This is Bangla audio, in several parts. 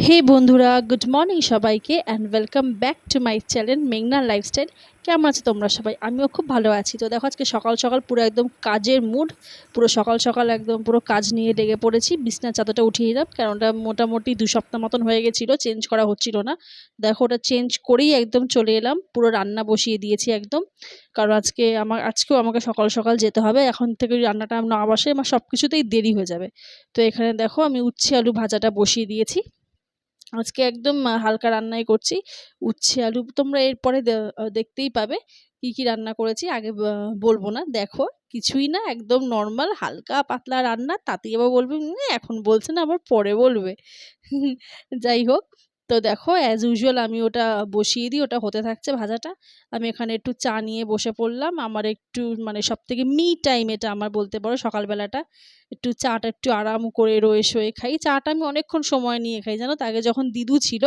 হে বন্ধুরা, গুড মর্নিং সবাইকে and welcome back to my channel মেঘনা লাইফস্টাইল। কেমন আছো তোমরা সবাই? আমিও খুব ভালো আছি। তো দেখো আজকে সকাল সকাল পুরো একদম কাজের মুড, পুরো সকাল সকাল একদম পুরো কাজ নিয়ে লেগে পড়েছি। বিছনার চাদরটা উঠিয়ে দিলাম, কারণ ওটা মোটামুটি 2 সপ্তাহ মতন হয়ে গেছিলো, চেঞ্জ করা হচ্ছিল না। দেখো ওটা চেঞ্জ করেই একদম চলে এলাম, পুরো রান্না বসিয়ে দিয়েছি একদম। কারণ আজকেও আমাকে সকাল সকাল যেতে হবে। এখন থেকে রান্নাটা না বসে আমার সব কিছুতেই দেরি হয়ে যাবে। তো এখানে দেখো আমি উচ্ছে আলু ভাজাটা বসিয়ে দিয়েছি। আজকে একদম হালকা রান্নাই করছি। উচ্ছে আলু তোমরা এরপরে দেখতেই পাবে কি কি রান্না করেছি। আগে বলবো না, দেখো কিছুই না, একদম নর্মাল হালকা পাতলা রান্না। তাতেই আবার বলবে এখন বলছে না, আবার পরে বলবে। যাই হোক, তো দেখো অ্যাজ ইউজুয়াল আমি ওটা বসিয়ে দিই, ওটা হতে থাকছে ভাজাটা। আমি এখানে একটু চা নিয়ে বসে পড়লাম। আমার একটু মানে সব থেকে মি টাইম এটা আমার, বলতে পারো সকালবেলাটা একটু চাটা একটু আরাম করে রয়ে শয়ে খাই। চাটা আমি অনেকক্ষণ সময় নিয়ে খাই, জানো তো। আগে যখন দিদু ছিল,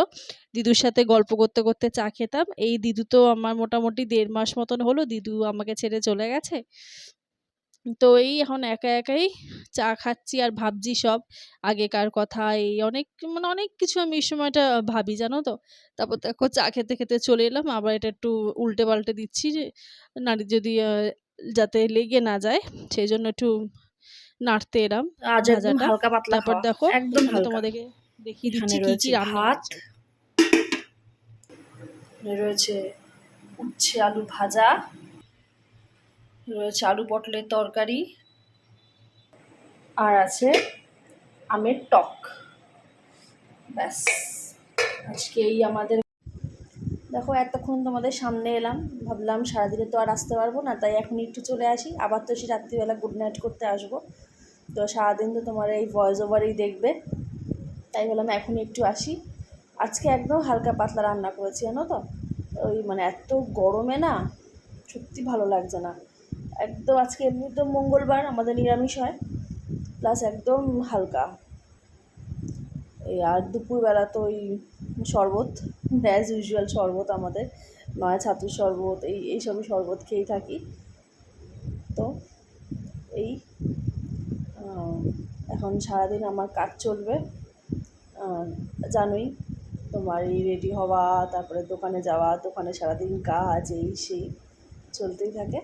দিদুর সাথে গল্প করতে করতে চা খেতাম। এই দিদু তো আমার মোটামুটি 1.5 মাস মতন হলো দিদু আমাকে ছেড়ে চলে গেছে। তো এই এখন একা একাই চা খাচ্ছি আর ভাবছি সব আগেকার কথা। এই অনেক মানে অনেক কিছু আমি এই সময়টা ভাবি, জানো তো। তারপর দেখো চা খেতে খেতে চলে এলাম, আবার এটা একটু উল্টে পাল্টে দিচ্ছি যে নাড়ি যদি যাতে লেগে না যায়, সেই জন্য একটু নাড়তে এলাম আজ একদম ভাজাটা। হালকা পাতলা তারপর খাওয়া, দেখো একদম এখানে হালকা। তোমাদেরকে দেখিয়ে এখানে দিচ্ছি কি কি রয়েছে রান্না ভাত, হচ্ছে। রয়েছে উচ্ছে আলু ভাজা, রয়েছে আলু পটলের তরকারি, আর আছে আমের টক। ব্যাস, আজকে এই আমাদের। দেখো এতক্ষণ তোমাদের সামনে এলাম, ভাবলাম সারাদিনে তো আর আসতে পারবো না, তাই এখন একটু চলে আসি। আবার তো সে রাত্রিবেলা গুড নাইট করতে আসবো। তো সারাদিন তো তোমার এই ভয়েস ওভারেই দেখবে, তাই বললাম এখন একটু আসি। আজকে একদম হালকা পাতলা রান্না করেছি, জানো তো। ওই মানে এত গরমে না সত্যি ভালো লাগছে না একদম। আজকে এমনি তো মঙ্গলবার আমাদের নিরামিষ হয়, প্লাস একদম হালকা। এই আর দুপুরবেলা তো ওই শরবত, অ্যাজ ইউজুয়াল শরবত আমাদের, নয় ছাতুর শরবত, এইসবই শরবত খেয়েই থাকি। তো এই এখন সারাদিন আমার কাজ চলবে, জানোই তোমার এই রেডি হওয়া, তারপরে দোকানে যাওয়া, দোকানে সারাদিন কাজ, এই সেই চলতেই থাকে।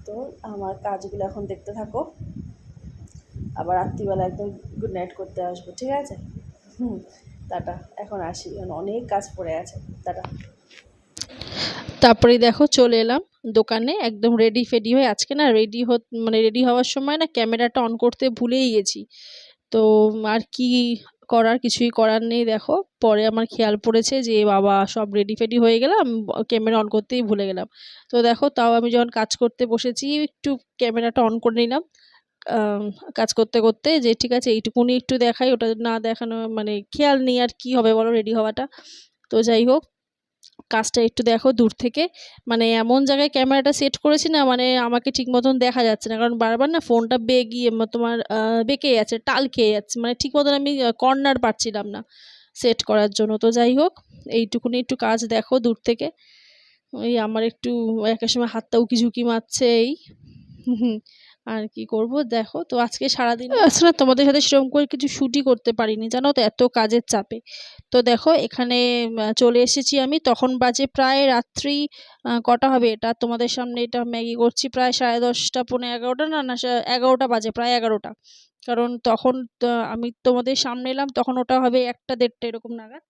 তো আমার কাজগুলো এখন দেখতে থাকো, আবার রাত্রিবেলা একদম গুড নাইট করতে আসবো, ঠিক আছে? টাটা, এখন আসি, এখন অনেক কাজ পড়ে আছে। টাটা। তারপরে দেখো চলে এলাম দোকানে একদম রেডি ফেডি হয়ে। আজকে না মানে রেডি হওয়ার সময় না ক্যামেরাটা অন করতে ভুলেই গেছি। তো আর কি করার, কিছুই করার নেই। দেখো পরে আমার খেয়াল পড়েছে যে বাবা সব রেডি ফেডি হয়ে গেলাম, ক্যামেরা অন করতেই ভুলে গেলাম। তো দেখো তাও আমি যখন কাজ করতে বসেছি একটু ক্যামেরাটা অন করে নিলাম। কাজ করতে করতে যে ঠিক আছে এইটুকুনি একটু দেখাই, ওটা না দেখানো মানে খেয়াল নেই আর কি হবে বলো রেডি হওয়াটা। তো যাই হোক, কাজটা একটু দেখো দূর থেকে, মানে এমন জায়গায় ক্যামেরাটা সেট করেছি না, মানে আমাকে ঠিক মতন দেখা যাচ্ছে না, কারণ বারবার না ফোনটা বেগিয়ে তোমার বেঁকে যাচ্ছে, টাল খেয়ে যাচ্ছে, মানে ঠিক মতন আমি কর্নার পাচ্ছিলাম না সেট করার জন্য। তো যাই হোক, এইটুকুনি একটু কাজ দেখো দূর থেকে। ওই আমার একটু একটা সময় হাতটা উকি ঝুঁকি মারছে এই। আর কি করব দেখো। তো আজকে সারাদিন আসলে তোমাদের সাথে সেরকম করে কিছু শুটই করতে পারিনি, জানো তো, এত কাজের চাপে। তো দেখো এখানে চলে এসেছি আমি, তখন বাজে প্রায় রাত্রি কটা হবে এটা তোমাদের সামনে এটা ম্যাগি করছি প্রায় 10:30 পৌনে 11টা, না না 11টা বাজে, প্রায় 11টা। কারণ তখন আমি তোমাদের সামনে এলাম তখন ওটা হবে 1টা 1:30 এরকম নাগাদ।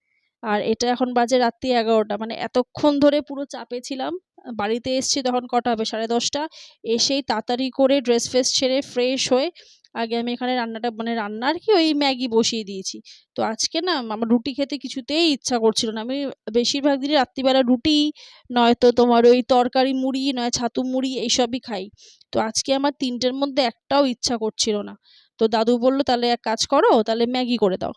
আর এটা এখন বাজে রাত্রি 11টা, মানে এতক্ষণ ধরে পুরো চাপে ছিলাম। বাড়িতে এসছি তখন কটা হবে, 10:30। এসেই তাড়াতাড়ি করে ড্রেস ফ্রেস ছেড়ে ফ্রেশ হয়ে আগে আমি এখানে রান্নাটা মানে রান্না আর কি ওই ম্যাগি বসিয়ে দিয়েছি। তো আজকে না আমার রুটি খেতে কিছুতেই ইচ্ছা করছিল না। আমি বেশিরভাগ দিনই রাত্রিবেলা রুটি, নয়তো তোমার ওই তরকারি মুড়ি, নয় ছাতু মুড়ি এইসবই খাই। তো আজকে আমার 3টের মধ্যে একটাও ইচ্ছা করছিল না। তো দাদু বলল তাহলে এক কাজ করো, তাহলে ম্যাগি করে দাও।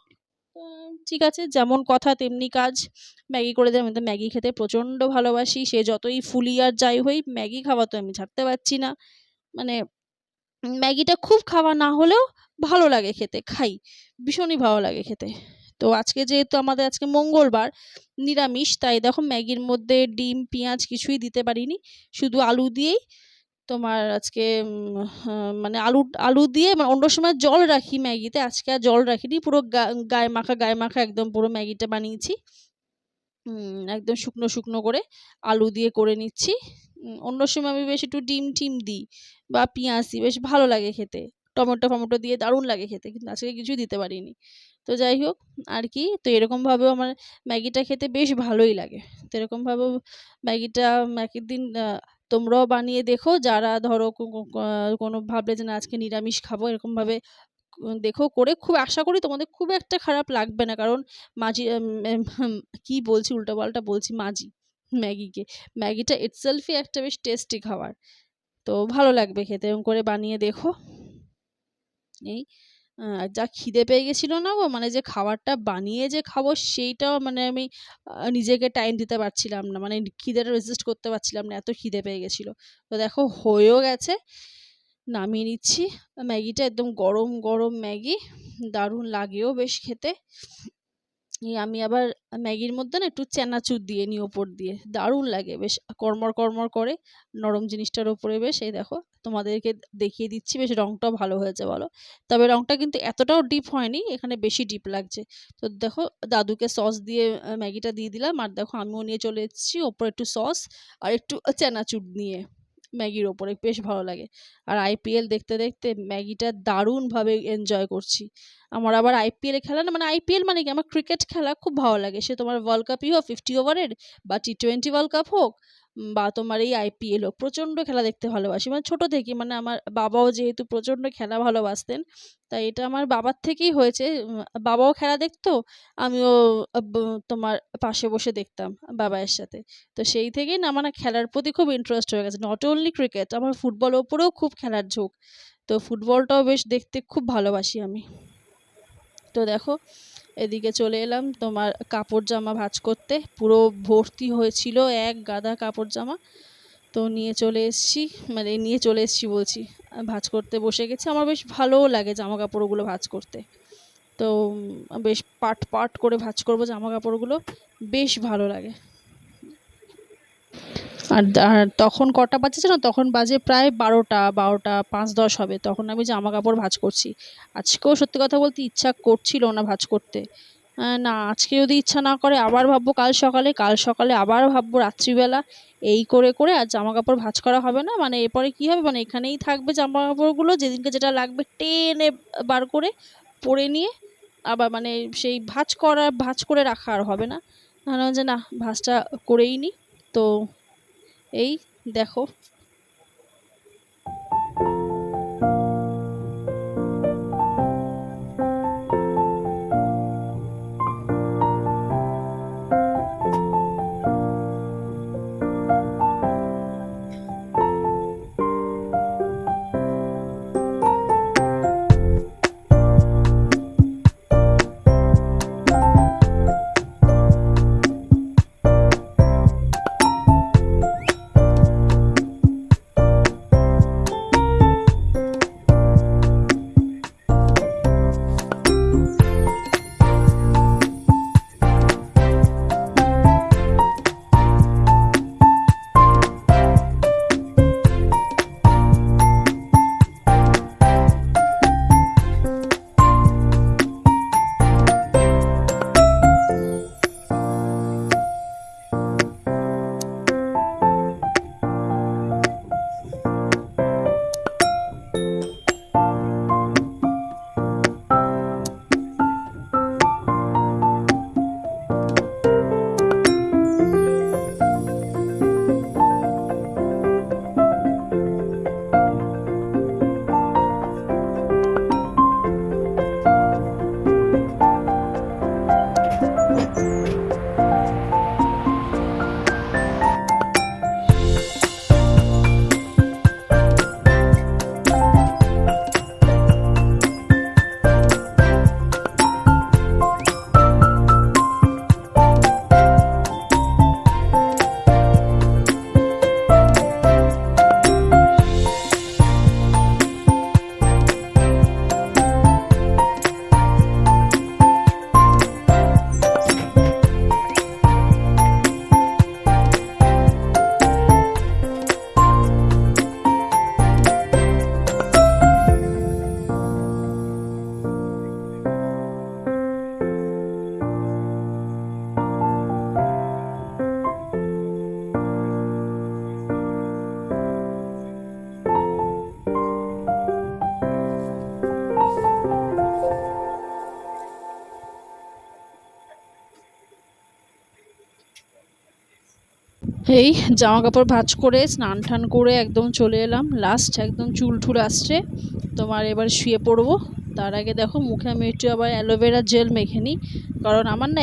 ঠিক আছে, যেমন কথা তেমনি কাজ। ম্যাগি করে দিলাম। আমি তো ম্যাগি খেতে প্রচণ্ড ভালোবাসি, সে যতই ফুলি আর যাই হই ম্যাগি খাওয়া তো আমি ছাড়তে পারছি না। মানে ম্যাগিটা খুব খাওয়া না হলেও ভালো লাগে খেতে, খাই, ভীষণই ভালো লাগে খেতে। তো আজকে যেহেতু আমাদের আজকে মঙ্গলবার নিরামিষ, তাই দেখো ম্যাগির মধ্যে ডিম পেঁয়াজ কিছুই দিতে পারিনি, শুধু আলু দিয়েই তোমার আজকে মানে আলু দিয়ে, মানে অন্য সময় জল রাখি ম্যাগিতে, আজকে আর জল রাখিনি, পুরো গায়ে মাখা একদম পুরো ম্যাগিটা বানিয়েছি। একদম শুকনো শুকনো করে আলু দিয়ে করে নিচ্ছি। অন্য সময় আমি বেশ একটু ডিম টিম দিই বা পেঁয়াজ দিই, বেশ ভালো লাগে খেতে, টমেটো দিয়ে দারুণ লাগে খেতে, কিন্তু আজকে কিছুই দিতে পারিনি। তো যাই হোক আর কি, তো এরকমভাবেও আমার ম্যাগিটা খেতে বেশ ভালোই লাগে। তো এরকমভাবেও ম্যাগিটা একদিন তোমরাও বানিয়ে দেখো, যারা ধরো কোনো ভাবলে যে না আজকে নিরামিষ খাবো, এরকমভাবে দেখো করে, খুব আশা করি তোমাদের খুব একটা খারাপ লাগবে না, কারণ মাঝি কি বলছি উল্টোপাল্টা বলছি, ম্যাগিটা ইটসেলফই একটা বেশ টেস্টি খাবার, তো ভালো লাগবে খেতে, এরকম করে বানিয়ে দেখো। এই যা খিদে পেয়ে গেছিল না গো, মানে যে খাবারটা বানিয়ে যে খাবো সেইটাও মানে আমি নিজেকে টাইম দিতে পারছিলাম না, মানে খিদেটা রেজিস্ট করতে পারছিলাম না, এত খিদে পেয়ে গেছিলো। তো দেখো হয়েও গেছে, নামিয়ে নিচ্ছি ম্যাগিটা, একদম গরম গরম ম্যাগি, দারুণ লাগেও বেশ খেতে। আমি আবার ম্যাগির মধ্যে না একটু চানাচুর দিয়ে নিই ওপর দিয়ে, দারুণ লাগে, বেশ কড়মড় কড়মড় করে নরম জিনিসটার ওপরে, বেশ এই দেখো তোমাদেরকে দেখিয়ে দিচ্ছি, বেশ রংটাও ভালো হয়েছে বলো, তবে রংটা কিন্তু এতটাও ডিপ হয়নি, এখানে বেশি ডিপ লাগছে। তো দেখো দাদুকে সস দিয়ে ম্যাগিটা দিয়ে দিলাম, আর দেখো আমিও নিয়ে চলে এসেছি ওপরে একটু সস আর একটু চানাচুর নিয়ে ম্যাগির ওপরে, বেশ ভালো লাগে। আর আইপিএল দেখতে দেখতে ম্যাগিটা দারুণভাবে এনজয় করছি। আমার আবার আইপিএল খেলা না, মানে আইপিএল মানে কি, আমার ক্রিকেট খেলা খুব ভালো লাগে, সে তোমার ওয়ার্ল্ড কাপই হোক 50 ওভারের, বা T20 ওয়ার্ল্ড কাপ হোক, বা তোমার এই আইপিএল হোক, প্রচণ্ড খেলা দেখতে ভালোবাসি, মানে ছোট থেকে, মানে আমার বাবাও যেহেতু প্রচণ্ড খেলা ভালোবাসতেন, তাই এটা আমার বাবার থেকেই হয়েছে। বাবাও খেলা দেখতো, আমিও তোমার পাশে বসে দেখতাম বাবাইয়ের সাথে, তো সেই থেকেই না আমার না খেলার প্রতি খুব ইন্টারেস্ট হয়ে গেছে, নট অনলি ক্রিকেট, আমার ফুটবলের ওপরেও খুব খেলার ঝোঁক, তো ফুটবলটাও বেশ দেখতে খুব ভালোবাসি আমি। তো দেখো এদিকে চলে এলাম তোমার কাপড় জামা ভাঁজ করতে, পুরো ভর্তি হয়েছিল এক গাদা কাপড় জামা, তো নিয়ে চলে এসেছি বলছি, ভাঁজ করতে বসে গেছি। আমার বেশ ভালোও লাগে জামা কাপড়গুলো ভাঁজ করতে, তো বেশ পাট পাট করে ভাঁজ করবো জামা কাপড়গুলো, বেশ ভালো লাগে। আর তখন কটা বাজেছে না, তখন বাজে প্রায় 12টা 5-10 হবে, তখন আমি জামা কাপড় ভাঁজ করছি। আজকেও সত্যি কথা বলতে ইচ্ছা করছিল না ভাঁজ করতে, না আজকে যদি ইচ্ছা না করে আবার ভাববো কাল সকালে আবার ভাববো রাত্রিবেলা, এই করে করে আর জামা কাপড় ভাঁজ করা হবে না, মানে এরপরে কি হবে, মানে এখানেই থাকবে জামা কাপড়গুলো, যেদিনকে যেটা লাগবে টেনে বার করে পরে নিয়ে আবার মানে সেই ভাঁজ করে রাখা আর হবে না, যে না ভাঁজটা করেই নি। তো এই দেখো এই জামা কাপড় ভাঁজ করে স্নান টান করে একদম চলে এলাম, লাস্ট একদম চুল টুল আসছে, তোমার এবার শুয়ে পড়বো। তার আগে দেখো মুখে আমি একটু আবার অ্যালোভেরা জেল মেখে নিই, কারণ আমার না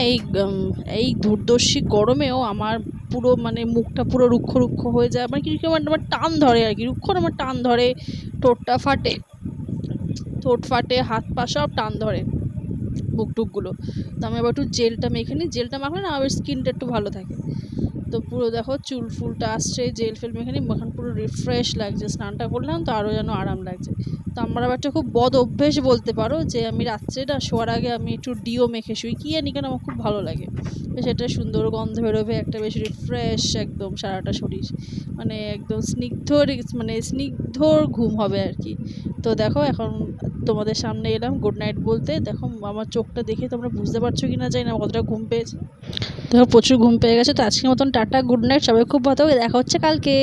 এই দুর্দর্শী গরমেও আমার পুরো মানে মুখটা পুরো রুক্ষ রুক্ষ হয়ে যায়, মানে কি আমার টান ধরে আর কি, রুক্ষ না, আমার টান ধরে, ঠোঁটটা ফাটে, ঠোঁট ফাটে, হাত পা সব টান ধরে, মুখ টুকগুলো। তো আমি আবার একটু জেলটা মেখে নিই, জেলটা মাখলে না আমার স্কিনটা একটু ভালো থাকে। তো পুরো দেখো চুল ফুলটা আসছে, জেল ফেল মেখে নিই, এখন পুরো রিফ্রেশ লাগছে, স্নানটা করলাম তো আরও যেন আরাম লাগছে। তো আমার আবার একটা খুব বদ অভ্যেস বলতে পারো, যে আমি রাত্রেটা শোয়ার আগে আমি একটু ডিও মেখে শুই, কি জানি কেন আমার খুব ভালো লাগে, বেশ একটা সুন্দর গন্ধ বেরোবে, একটা বেশ রিফ্রেশ একদম সারাটা শরীর, মানে একদম স্নিগ্ধ ঘুম হবে আর কি। তো দেখো এখন তোমাদের সামনে এলাম গুড নাইট বলতে। দেখো আমার চোখটা দেখে তোমরা বুঝতে পারছো কি না জানি না কতটা ঘুম পেয়েছে। দেখো প্রচুর ঘুম পেয়ে গেছে। তো আজকের মতন টাটা, গুড নাইট, সবাই খুব ভালো থাকো, দেখা হচ্ছে কালকে।